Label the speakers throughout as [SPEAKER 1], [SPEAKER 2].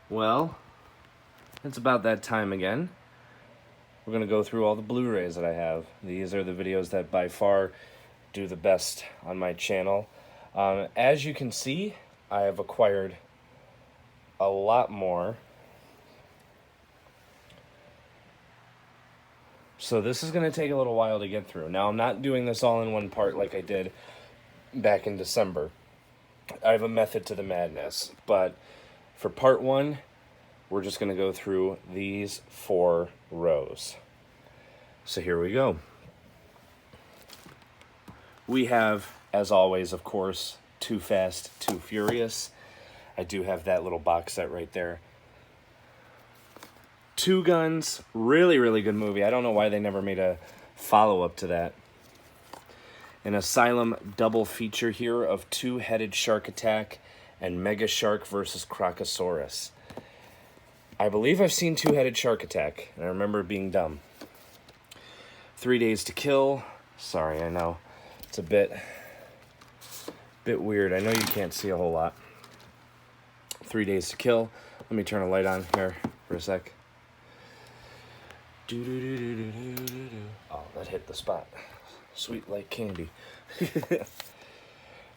[SPEAKER 1] Well, it's about that time again. We're going to go through all the Blu-rays that I have. These are the videos that by far do the best on my channel. As you can see, I have acquired a lot more. So this is going to take a little while to get through. Now, I'm not doing this all in one part like I did back in December. I have a method to the madness. But for part one, we're just going to go through these 4 rows. So here we go. We have, as always, of course, Too Fast, Too Furious. I do have that little box set right there. Two Guns, really, really good movie. I don't know why they never made a follow-up to that. An Asylum double feature here of Two-Headed Shark Attack and Mega Shark versus Crocosaurus. I believe I've seen Two-Headed Shark Attack, and I remember it being dumb. 3 Days to Kill. Sorry, I know. It's a bit weird. I know you can't see a whole lot. 3 Days to Kill. Let me turn a light on here for a sec. Oh, that hit the spot. Sweet like candy.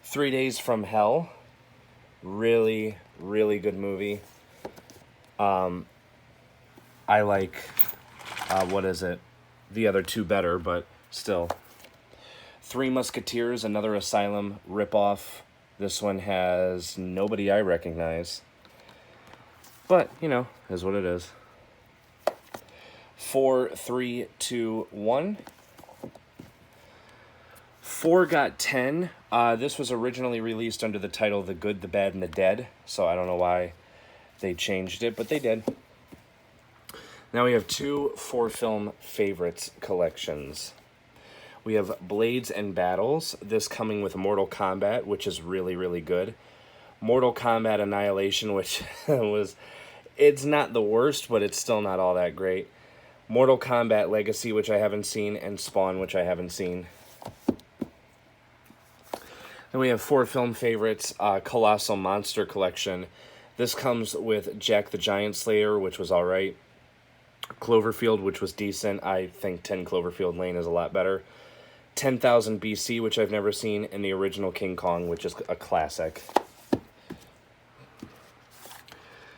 [SPEAKER 1] 3 Days from Hell. Really, really good movie. I like, what is it? The other two better, but still. Three Musketeers, another Asylum ripoff. This one has nobody I recognize. But, you know, is what it is. 4, 3, 2, 1. 4 Got 10. This was originally released under the title The Good, the Bad, and the Dead. So I don't know why they changed it, but they did. Now we have 2 4-film favorites collections. We have Blades and Battles. This coming with Mortal Kombat, which is really, really good. Mortal Kombat Annihilation, which it's not the worst, but it's still not all that great. Mortal Kombat Legacy, which I haven't seen, and Spawn, which I haven't seen. Then we have 4 film favorites, Colossal Monster Collection. This comes with Jack the Giant Slayer, which was alright. Cloverfield, which was decent. I think 10 Cloverfield Lane is a lot better. 10,000 BC, which I've never seen, and the original King Kong, which is a classic.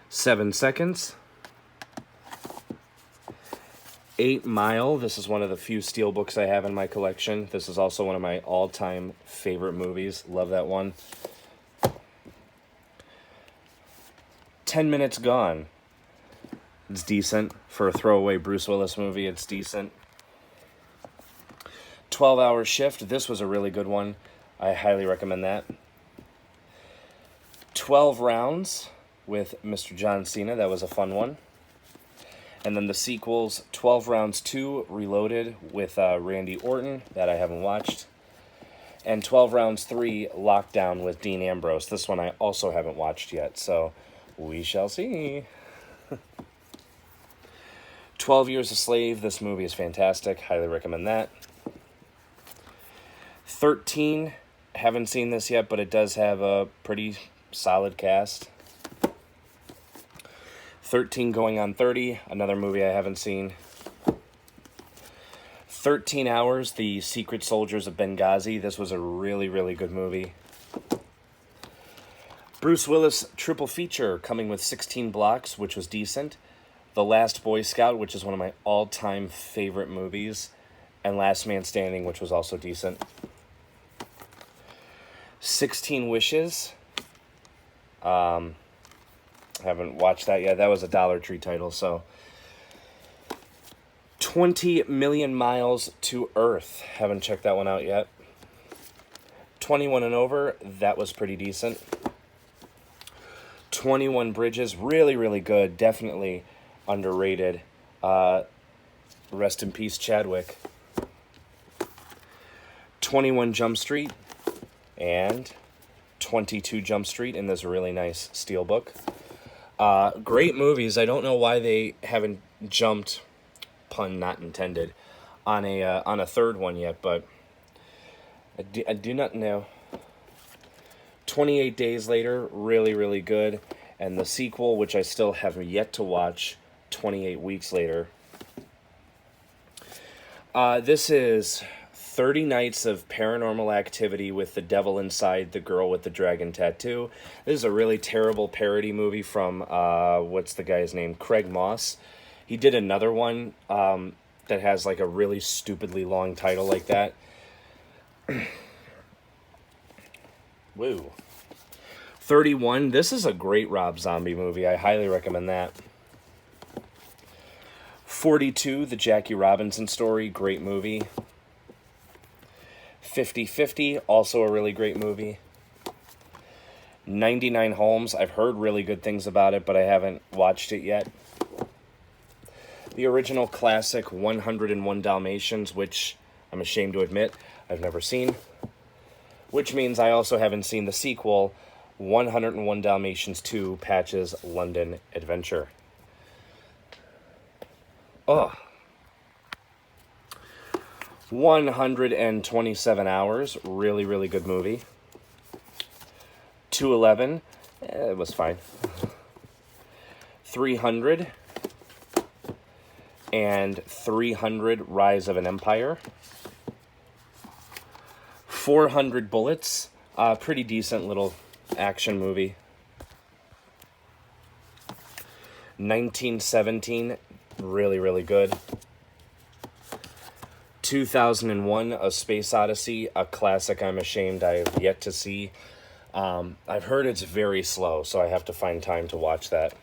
[SPEAKER 1] 7 Seconds. 8 Mile. This is one of the few steelbooks I have in my collection. This is also one of my all-time favorite movies. Love that one. 10 Minutes Gone. It's decent. For a throwaway Bruce Willis movie, it's decent. 12-Hour Shift. This was a really good one. I highly recommend that. 12 Rounds with Mr. John Cena. That was a fun one. And then the sequels, 12 Rounds 2, Reloaded with Randy Orton, that I haven't watched. And 12 Rounds 3, Lockdown with Dean Ambrose. This one I also haven't watched yet, so we shall see. 12 Years a Slave, this movie is fantastic. Highly recommend that. 13, haven't seen this yet, but it does have a pretty solid cast. 13 Going on 30, another movie I haven't seen. 13 Hours, The Secret Soldiers of Benghazi. This was a really, really good movie. Bruce Willis triple feature coming with 16 blocks, which was decent. The Last Boy Scout, which is one of my all-time favorite movies. And Last Man Standing, which was also decent. 16 Wishes. Haven't watched that yet. That was a Dollar Tree title, so. 20 Million Miles to Earth. Haven't checked that one out yet. 21 and Over. That was pretty decent. 21 Bridges. Really, really good. Definitely underrated. Rest in peace, Chadwick. 21 Jump Street. And 22 Jump Street in this really nice steelbook. Great movies. I don't know why they haven't jumped, pun not intended, on a third one yet, but I do not know. 28 Days Later, really, really good. And the sequel, which I still have yet to watch 28 weeks later. This is 30 Nights of Paranormal Activity with the Devil Inside the Girl with the Dragon Tattoo. This is a really terrible parody movie from, what's the guy's name? Craig Moss. He did another one that has like a really stupidly long title like that. Woo. 31. This is a great Rob Zombie movie. I highly recommend that. 42, the Jackie Robinson Story, great movie. 50-50, also a really great movie. 99 Homes, I've heard really good things about it, but I haven't watched it yet. The original classic 101 Dalmatians, which I'm ashamed to admit I've never seen. Which means I also haven't seen the sequel, 101 Dalmatians 2, Patch's London Adventure. Oh. 127 Hours, really, really good movie. 211, it was fine. 300 and 300 Rise of an Empire. 400 Bullets, pretty decent little action movie. 1917, really, really good. 2001, A Space Odyssey, a classic I'm ashamed I have yet to see. I've heard it's very slow, so I have to find time to watch that.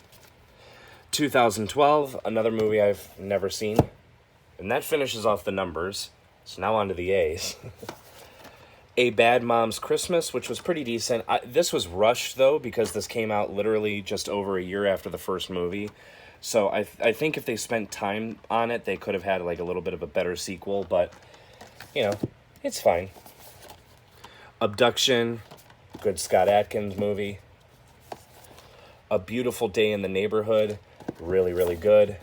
[SPEAKER 1] 2012, another movie I've never seen. And that finishes off the numbers. So now on to the A's. A Bad Mom's Christmas, which was pretty decent. This was rushed, though, because this came out literally just over a year after the first movie. So I think if they spent time on it, they could have had like a little bit of a better sequel, but, you know, it's fine. Abduction, good Scott Adkins movie. A Beautiful Day in the Neighborhood, really, really good.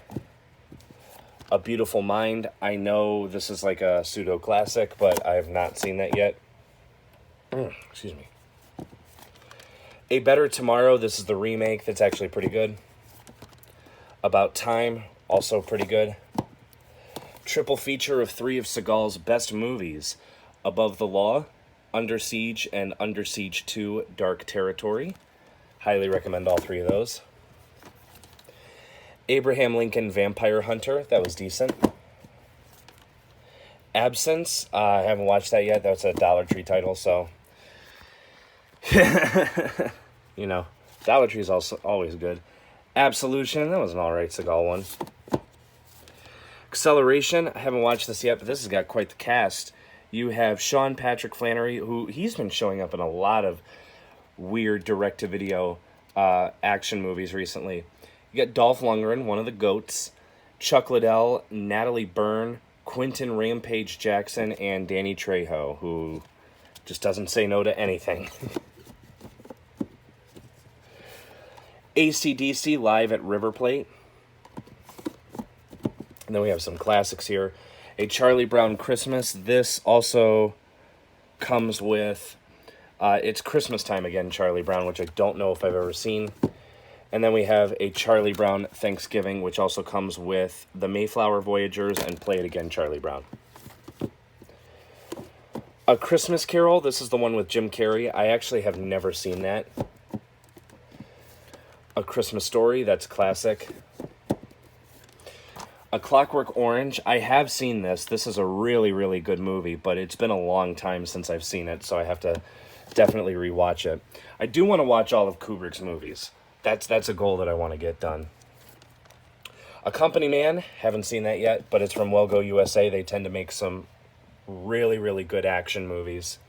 [SPEAKER 1] A Beautiful Mind, I know this is like a pseudo-classic, but I have not seen that yet. Excuse me. A Better Tomorrow, this is the remake, that's actually pretty good. About Time, also pretty good. Triple feature of 3 of Seagal's best movies, Above the Law, Under Siege, and Under Siege 2, Dark Territory. Highly recommend all 3 of those. Abraham Lincoln Vampire Hunter, that was decent. Absence, I haven't watched that yet. That's a Dollar Tree title, so... you know, Dollar Tree is also always good. Absolution, that was an alright Seagal one. Acceleration, I haven't watched this yet, but this has got quite the cast. You have Sean Patrick Flannery, who he's been showing up in a lot of weird direct-to-video action movies recently. You got Dolph Lundgren, one of the GOATs, Chuck Liddell, Natalie Byrne, Quentin Rampage Jackson, and Danny Trejo, who just doesn't say no to anything. AC/DC Live at River Plate. And then we have some classics here. A Charlie Brown Christmas. This also comes with, it's Christmas time again, Charlie Brown, which I don't know if I've ever seen. And then we have A Charlie Brown Thanksgiving, which also comes with The Mayflower Voyagers and Play It Again, Charlie Brown. A Christmas Carol. This is the one with Jim Carrey. I actually have never seen that. A Christmas Story, that's classic. A Clockwork Orange, I have seen this. This is a really, really good movie, but it's been a long time since I've seen it, so I have to definitely rewatch it. I do want to watch all of Kubrick's movies. That's a goal that I want to get done. A Company Man, haven't seen that yet, but it's from Well Go USA. They tend to make some really, really good action movies.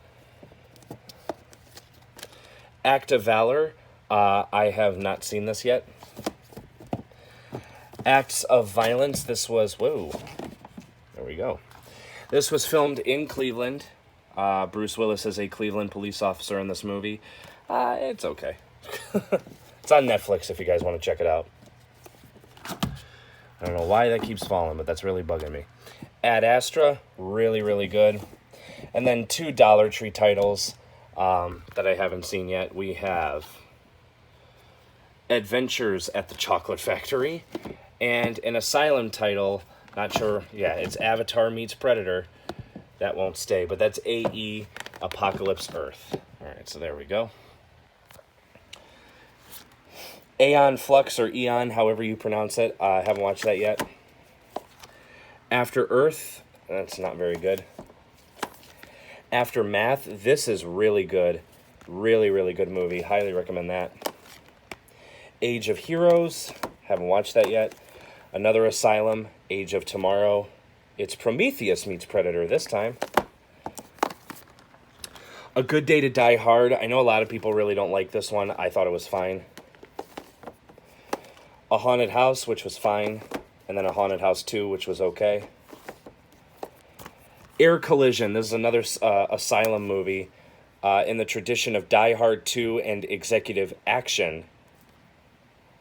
[SPEAKER 1] Act of Valor, I have not seen this yet. Acts of Violence, this was, whoa, there we go. This was filmed in Cleveland. Bruce Willis is a Cleveland police officer in this movie. It's okay. It's on Netflix if you guys want to check it out. I don't know why that keeps falling, but that's really bugging me. Ad Astra, really, really good. And then 2 Dollar Tree titles that I haven't seen yet. We have Adventures at the Chocolate Factory, and an Asylum title, not sure, yeah, it's Avatar meets Predator. That won't stay, but that's AE Apocalypse Earth. All right, so there we go. Aeon Flux, or Eon, however you pronounce it. I haven't watched that yet. After Earth, that's not very good. Aftermath, this is really good. Really, really good movie. Highly recommend that. Age of Heroes, haven't watched that yet. Another Asylum, Age of Tomorrow. It's Prometheus meets Predator this time. A Good Day to Die Hard. I know a lot of people really don't like this one. I thought it was fine. A Haunted House, which was fine. And then A Haunted House 2, which was okay. Air Collision. This is another Asylum movie in the tradition of Die Hard 2 and Executive Action.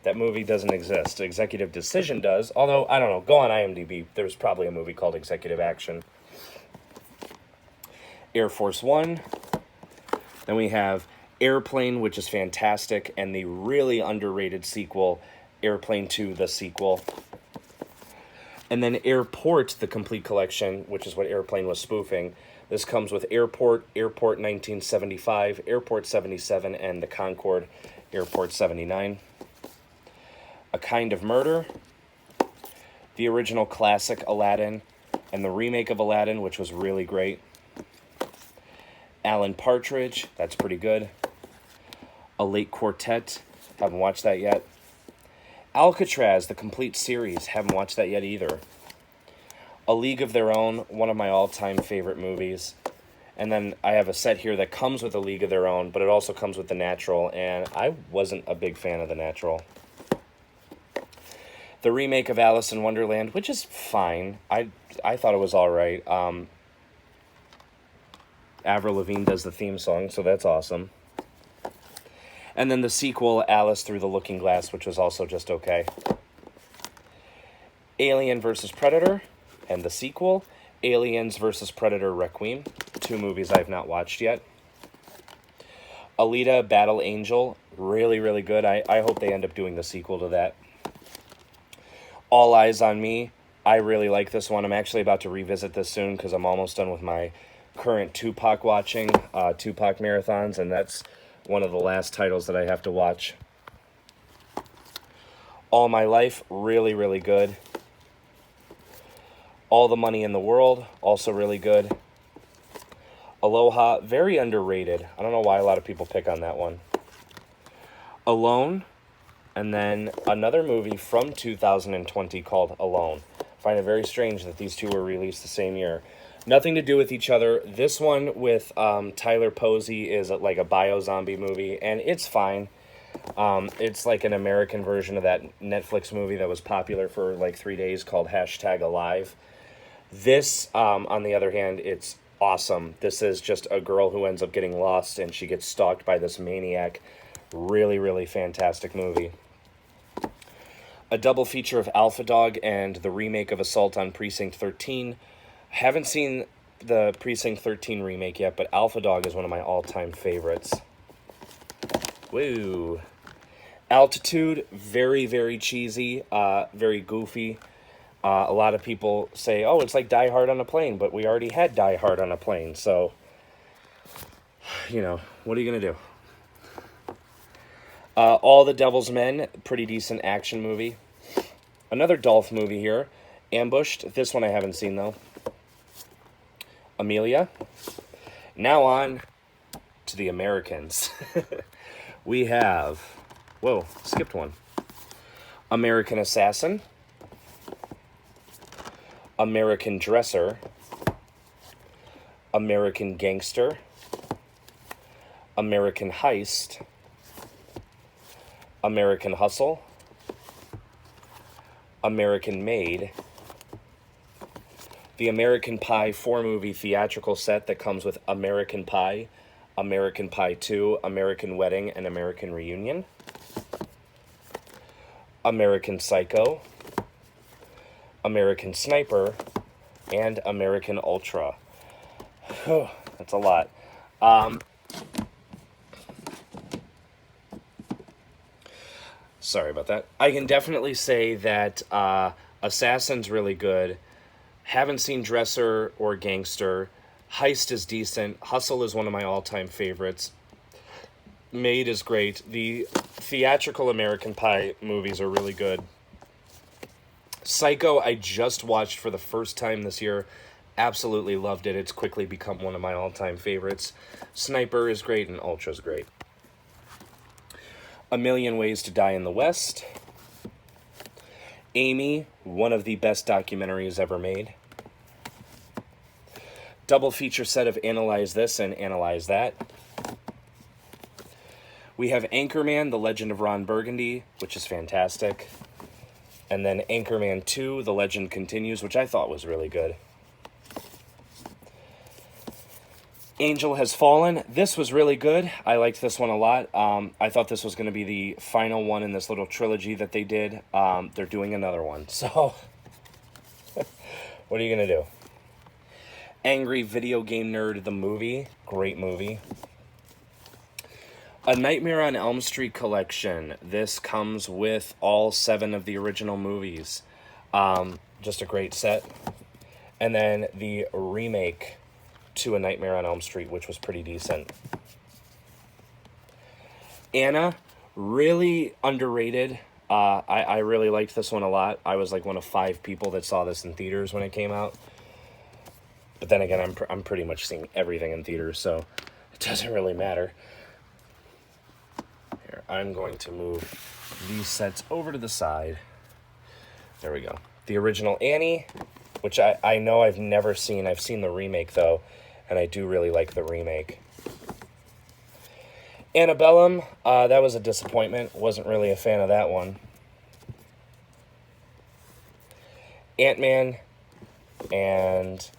[SPEAKER 1] That movie doesn't exist. Executive Decision does. Although, I don't know. Go on IMDb. There's probably a movie called Executive Action. Air Force One. Then we have Airplane, which is fantastic. And the really underrated sequel, Airplane 2, the sequel. And then Airport, the complete collection, which is what Airplane was spoofing. This comes with Airport, Airport 1975, Airport 77, and the Concorde, Airport 79. A Kind of Murder, the original classic Aladdin, and the remake of Aladdin, which was really great. Alan Partridge, that's pretty good. A Late Quartet, haven't watched that yet. Alcatraz, the complete series, haven't watched that yet either. A League of Their Own, one of my all-time favorite movies. And then I have a set here that comes with A League of Their Own, but it also comes with The Natural, and I wasn't a big fan of The Natural. The remake of Alice in Wonderland, which is fine. I thought it was all right. Avril Lavigne does the theme song, so that's awesome. And then the sequel, Alice Through the Looking Glass, which was also just okay. Alien vs. Predator, and the sequel, Aliens vs. Predator Requiem. 2 movies I've not watched yet. Alita Battle Angel, really, really good. I hope they end up doing the sequel to that. All Eyes on Me. I really like this one. I'm actually about to revisit this soon because I'm almost done with my current Tupac watching, Tupac marathons, and that's one of the last titles that I have to watch. All My Life, really, really good. All the Money in the World, also really good. Aloha, very underrated. I don't know why a lot of people pick on that one. Alone. And then another movie from 2020 called Alone. I find it very strange that these two were released the same year. Nothing to do with each other. This one with Tyler Posey is like a bio-zombie movie, and it's fine. It's like an American version of that Netflix movie that was popular for like 3 days called #Alive. This, on the other hand, it's awesome. This is just a girl who ends up getting lost, and she gets stalked by this maniac. Really, really fantastic movie. A double feature of Alpha Dog and the remake of Assault on Precinct 13. Haven't seen the Precinct 13 remake yet, but Alpha Dog is one of my all-time favorites. Woo. Altitude, very, very cheesy, very goofy. A lot of people say, oh, it's like Die Hard on a plane, but we already had Die Hard on a plane, so, you know, what are you going to do? All the Devil's Men, pretty decent action movie. Another Dolph movie here, Ambushed. This one I haven't seen, though. Amelia. Now on to the Americans. We have, whoa, skipped one. American Assassin. American Dresser. American Gangster. American Heist. American Hustle. American Made. The American Pie 4-movie theatrical set that comes with American Pie, American Pie 2, American Wedding, and American Reunion. American Psycho. American Sniper. And American Ultra. That's a lot. Sorry about that. I can definitely say that Assassin's really good. Haven't seen Dresser or Gangster. Heist is decent. Hustle is one of my all-time favorites. Maid is great. The theatrical American Pie movies are really good. Psycho, I just watched for the first time this year. Absolutely loved it. It's quickly become one of my all-time favorites. Sniper is great and Ultra's great. A Million Ways to Die in the West. Amy, one of the best documentaries ever made. Double feature set of Analyze This and Analyze That. We have Anchorman, The Legend of Ron Burgundy, which is fantastic. And then Anchorman 2, The Legend Continues, which I thought was really good. Angel Has Fallen. This was really good. I liked this one a lot. I thought this was going to be the final one in this little trilogy that they did. They're doing another one. So, what are you going to do? Angry Video Game Nerd, the movie. Great movie. A Nightmare on Elm Street collection. This comes with all 7 of the original movies. Just a great set. And then the remake to A Nightmare on Elm Street, which was pretty decent. Anna, really underrated. I really liked this one a lot. I was like one of 5 people that saw this in theaters when it came out. But then again, I'm pretty much seeing everything in theaters, so it doesn't really matter. Here, I'm going to move these sets over to the side. There we go. The original Annie, which I know I've never seen. I've seen the remake, though, and I do really like the remake. Antebellum, that was a disappointment. Wasn't really a fan of that one. Ant-Man and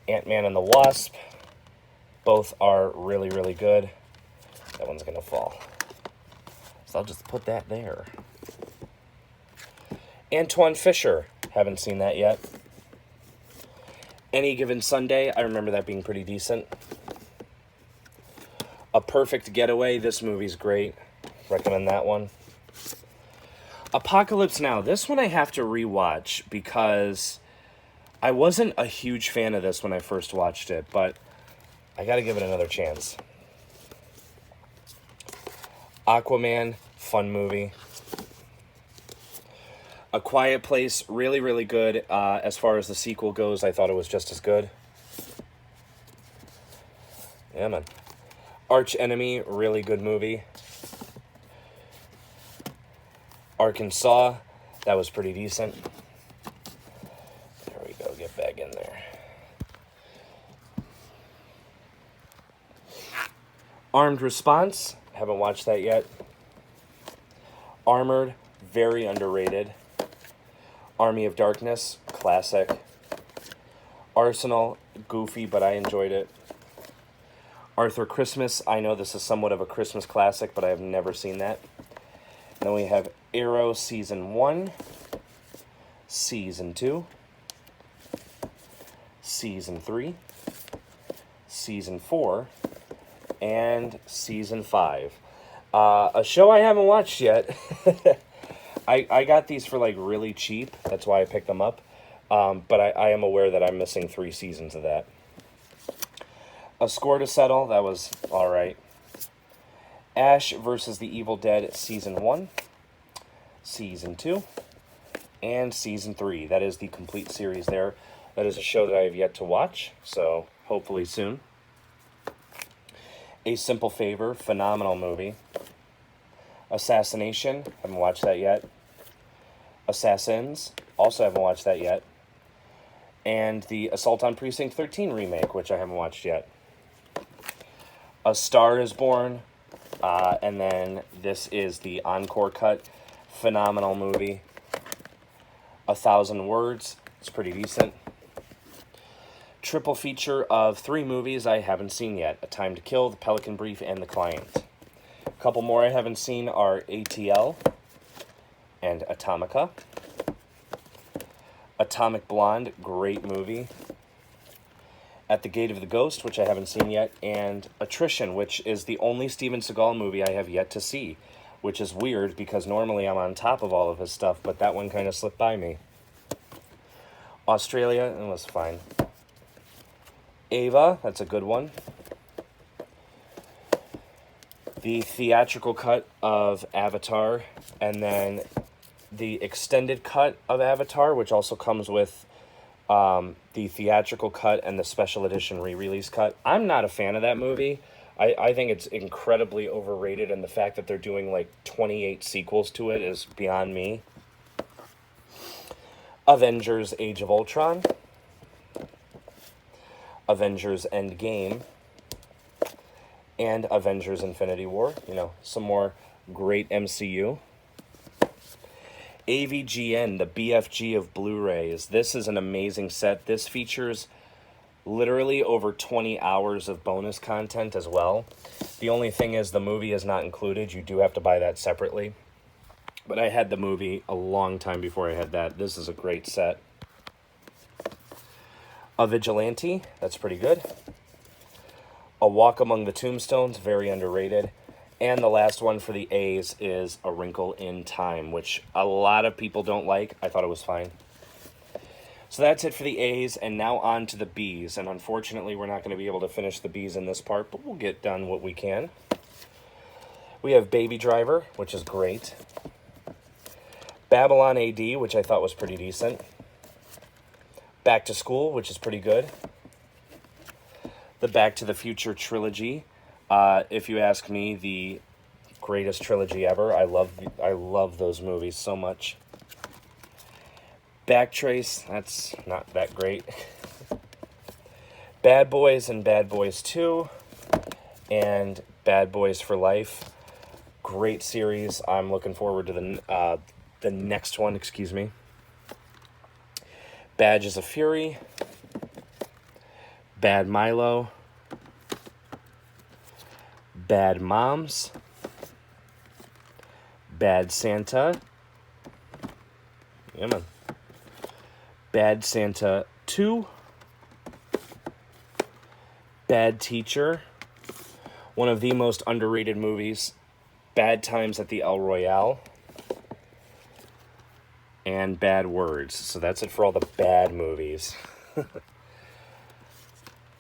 [SPEAKER 1] Ant-Man and the Wasp, both are really, really good. That one's going to fall. So I'll just put that there. Antoine Fisher, haven't seen that yet. Any Given Sunday, I remember that being pretty decent. A Perfect Getaway, this movie's great. Recommend that one. Apocalypse Now, this one I have to rewatch because I wasn't a huge fan of this when I first watched it, but I gotta give it another chance. Aquaman, fun movie. A Quiet Place, really, really good. As far as the sequel goes, I thought it was just as good. Yeah, man. Arch Enemy, really good movie. Arkansas, that was pretty decent. There we go, get back in there. Armed Response, haven't watched that yet. Armored, very underrated. Army of Darkness, classic. Arsenal, goofy, but I enjoyed it. Arthur Christmas, I know this is somewhat of a Christmas classic, but I have never seen that. And then we have Arrow Season 1, Season 2, Season 3, Season 4, and Season 5. A show I haven't watched yet. I got these for like really cheap. That's why I picked them up. But I am aware that I'm missing 3 seasons of that. A Score to Settle, that was alright. Ash versus the Evil Dead Season 1, Season 2, and Season 3. That is the complete series there. That is a show that I have yet to watch, so hopefully soon. A Simple Favor, phenomenal movie. Assassination, haven't watched that yet. Assassins, also haven't watched that yet. And the Assault on Precinct 13 remake, which I haven't watched yet. A Star is Born, and then this is the encore cut. Phenomenal movie. 1,000 Words, it's pretty decent. Triple feature of 3 movies I haven't seen yet. A Time to Kill, The Pelican Brief, and The Client. A couple more I haven't seen are ATL and Atomica. Atomic Blonde, great movie. At the Gate of the Ghost, which I haven't seen yet, and Attrition, which is the only Steven Seagal movie I have yet to see. which is weird because normally I'm on top of all of his stuff, but that one kind of slipped by me. Australia, it was fine. Ava, that's a good one. The theatrical cut of Avatar, and then the extended cut of Avatar, which also comes with the theatrical cut and the special edition re-release cut. I'm not a fan of that movie. I think it's incredibly overrated, and the fact that they're doing like 28 sequels to it is beyond me. Avengers Age of Ultron. Avengers Endgame. And Avengers Infinity War. You know, some more great MCU. AVGN, the BFG of Blu-rays. This is an amazing set. This features literally over 20 hours of bonus content as well. The only thing is the movie is not included. You do have to buy that separately. But I had the movie a long time before I had that. This is a great set. A Vigilante, that's pretty good. A Walk Among the Tombstones, very underrated. And the last one for the A's is A Wrinkle in Time, which a lot of people don't like. I thought it was fine. So that's it for the A's, and now on to the B's. And unfortunately, we're not going to be able to finish the B's in this part, but we'll get done what we can. We have Baby Driver, which is great. Babylon AD, which I thought was pretty decent. Back to School, which is pretty good. The Back to the Future trilogy. If you ask me, the greatest trilogy ever. I love those movies so much. Backtrace, that's not that great. Bad Boys and Bad Boys 2 and Bad Boys for Life. Great series. I'm looking forward to the next one, excuse me. Badges of Fury. Bad Milo. Bad Moms. Bad Santa. Yeah, man. Bad Santa 2. Bad Teacher. One of the most underrated movies. Bad Times at the El Royale. And Bad Words. So that's it for all the bad movies.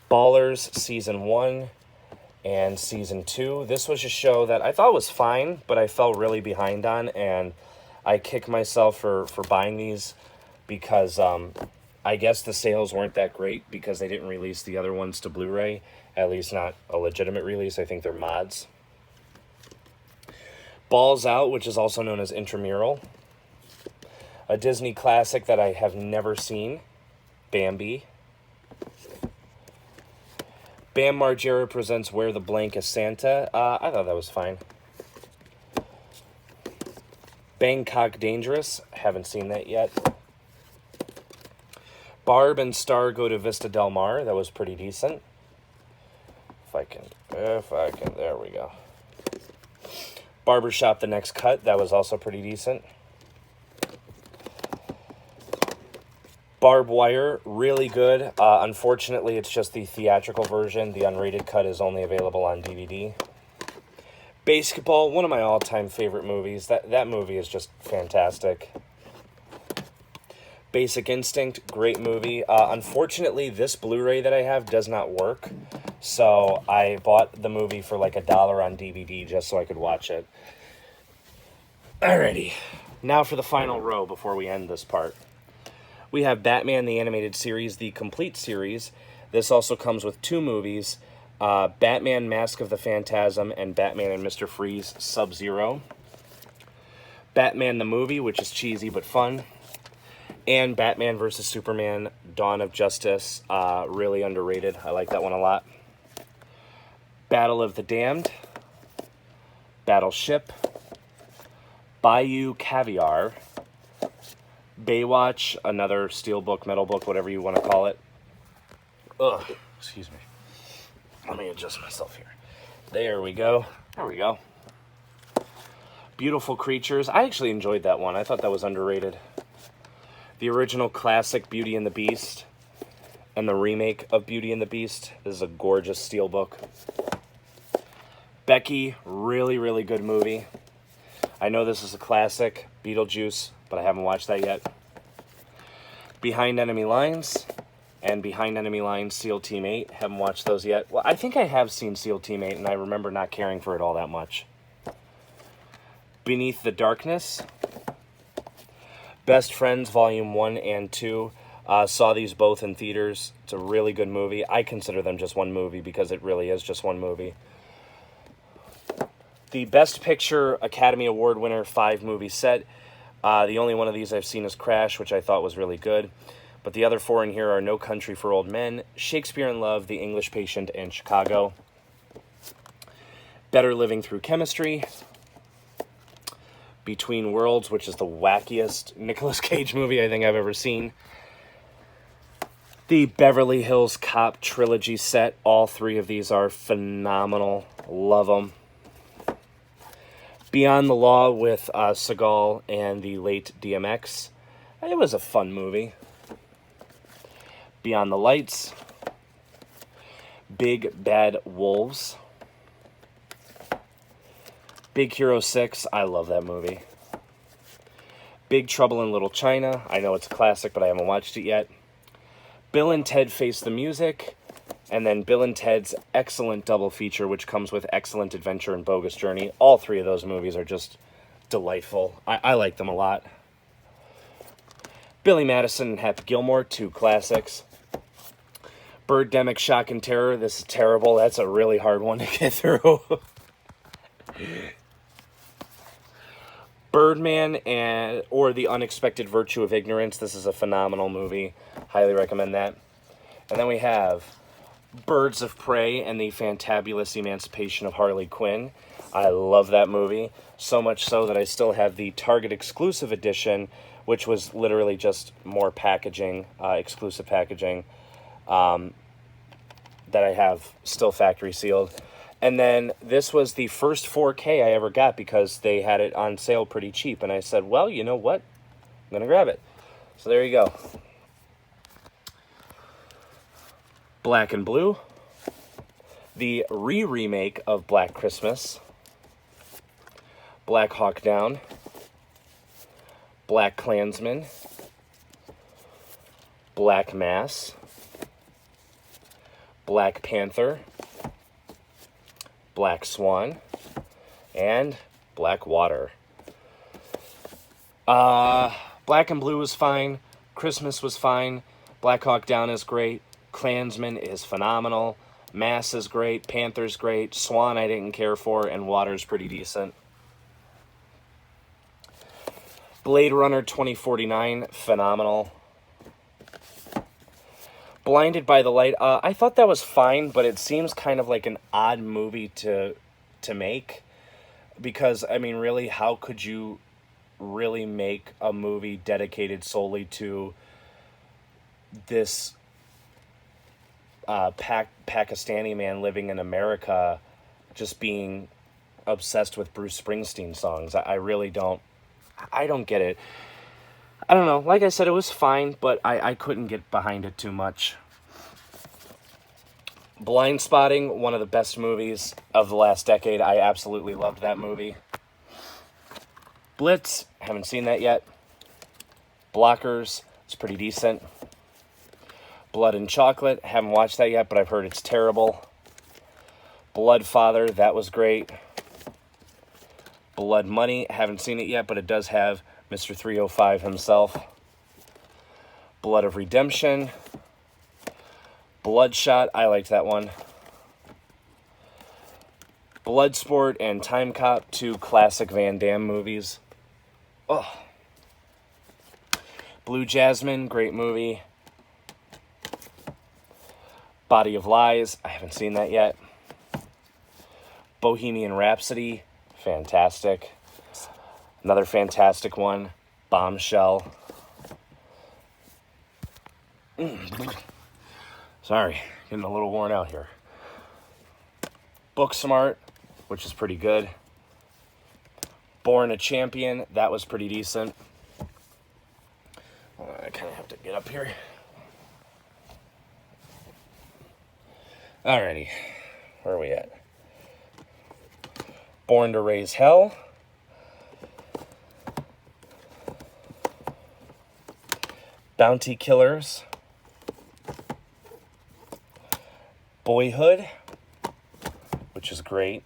[SPEAKER 1] Ballers Season 1 and Season 2. This was a show that I thought was fine, but I fell really behind on, and I kick myself for buying these because I guess the sales weren't that great because they didn't release the other ones to Blu-ray, at least not a legitimate release. I think they're mods. Balls Out, which is also known as Intramural. A Disney classic that I have never seen, Bambi. Bam Margera presents Where the Blank is Santa. I thought that was fine. Bangkok Dangerous, haven't seen that yet. Barb and Star Go to Vista Del Mar, that was pretty decent. If I can, there we go. Barbershop The Next Cut, that was also pretty decent. Barbed Wire, really good. Unfortunately, it's just the theatrical version. The unrated cut is only available on DVD. Basketball, one of my all-time favorite movies. That movie is just fantastic. Basic Instinct, great movie. Unfortunately, this Blu-ray that I have does not work. So I bought the movie for like $1 on DVD just so I could watch it. Alrighty. Now for the final row before we end this part. We have Batman the Animated Series, the complete series. This also comes with 2 movies, Batman Mask of the Phantasm and Batman and Mr. Freeze Sub-Zero. Batman the Movie, which is cheesy but fun. And Batman vs. Superman Dawn of Justice, really underrated. I like that one a lot. Battle of the Damned. Battleship. Bayou Caviar. Baywatch, another steel book, metal book, whatever you want to call it. Ugh, excuse me. Let me adjust myself here. There we go. There we go. Beautiful Creatures. I actually enjoyed that one. I thought that was underrated. The original classic Beauty and the Beast and the remake of Beauty and the Beast. This is a gorgeous steel book. Becky, really, really good movie. I know this is a classic, Beetlejuice, but I haven't watched that yet. Behind Enemy Lines and Behind Enemy Lines SEAL Team 8. Haven't watched those yet. Well, I think I have seen SEAL Team 8, and I remember not caring for it all that much. Beneath the Darkness. Best Friends Volume 1 and 2. Saw these both in theaters. It's a really good movie. I consider them just one movie because it really is just one movie. The Best Picture Academy Award winner 5-movie set. The only one of these I've seen is Crash, which I thought was really good. But the other 4 in here are No Country for Old Men, Shakespeare in Love, The English Patient, and Chicago. Better Living Through Chemistry. Between Worlds, which is the wackiest Nicolas Cage movie I think I've ever seen. The Beverly Hills Cop trilogy set. All 3 of these are phenomenal. Love them. Beyond the Law with Seagal and the late DMX. It was a fun movie. Beyond the Lights. Big Bad Wolves. Big Hero 6. I love that movie. Big Trouble in Little China. I know it's a classic, but I haven't watched it yet. Bill and Ted Face the Music. And then Bill and Ted's excellent double feature, which comes with Excellent Adventure and Bogus Journey. All 3 of those movies are just delightful. I like them a lot. Billy Madison and Happy Gilmore, 2 classics. Birdemic, Shock and Terror. This is terrible. That's a really hard one to get through. Birdman or The Unexpected Virtue of Ignorance. This is a phenomenal movie. Highly recommend that. And then we have Birds of Prey and the Fantabulous Emancipation of Harley Quinn. I love that movie. So much so that I still have the Target exclusive edition, which was literally just more packaging, exclusive packaging, that I have still factory sealed. And then this was the first 4K I ever got because they had it on sale pretty cheap. And I said, well, you know what? I'm going to grab it. So there you go. Black and Blue. The remake of Black Christmas. Black Hawk Down. Black Klansman. Black Mass. Black Panther. Black Swan, and Black Water. Black and Blue was fine. Christmas was fine. Black Hawk Down is great. Klansman is phenomenal. Mass is great. Panther's great. Swan I didn't care for, and Water's pretty decent. Blade Runner 2049, phenomenal. Blinded by the Light, I thought that was fine, but it seems kind of like an odd movie to make. Because, I mean, really, how could you really make a movie dedicated solely to this Pakistani man living in America just being obsessed with Bruce Springsteen songs? I really don't get it. I don't know. Like I said, it was fine, but I couldn't get behind it too much. Blind Spotting, one of the best movies of the last decade. I absolutely loved that movie. Blitz, haven't seen that yet. Blockers, it's pretty decent. Blood and Chocolate, haven't watched that yet, but I've heard it's terrible. Bloodfather, that was great. Blood Money, haven't seen it yet, but it does have Mr. 305 himself. Blood of Redemption. Bloodshot, I liked that one. Bloodsport and Time Cop, 2 classic Van Damme movies. Oh. Blue Jasmine, great movie. Body of Lies, I haven't seen that yet. Bohemian Rhapsody, fantastic. Another fantastic one, Bombshell. Sorry, getting a little worn out here. Booksmart, which is pretty good. Born a Champion, that was pretty decent. I kind of have to get up here. Alrighty, where are we at? Born to Raise Hell. Bounty Killers, Boyhood, which is great.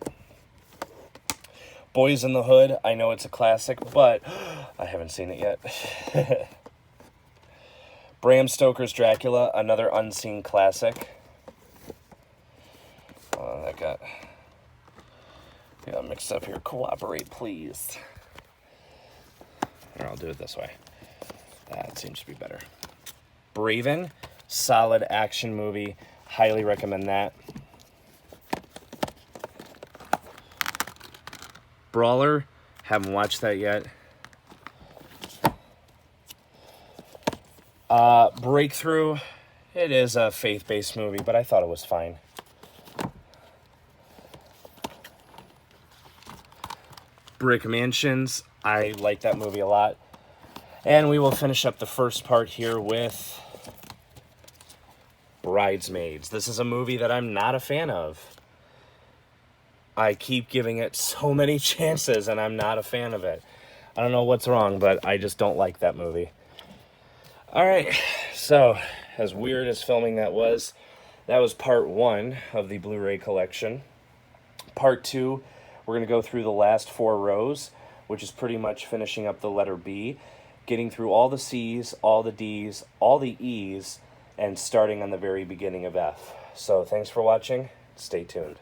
[SPEAKER 1] Boys in the Hood, I know it's a classic, but I haven't seen it yet. Bram Stoker's Dracula, another unseen classic. Oh, that got mixed up here. Cooperate, please. Or I'll do it this way. That seems to be better. Braven, solid action movie. Highly recommend that. Brawler, haven't watched that yet. Breakthrough, it is a faith-based movie, but I thought it was fine. Brick Mansions, I like that movie a lot. And we will finish up the first part here with Bridesmaids. This is a movie that I'm not a fan of. I keep giving it so many chances, and I'm not a fan of it. I don't know what's wrong, but I just don't like that movie. All right, so as weird as filming that was part 1 of the Blu-ray collection. Part 2, we're going to go through the last 4 rows, which is pretty much finishing up the letter B, getting through all the C's, all the D's, all the E's, and starting on the very beginning of F. So thanks for watching. Stay tuned.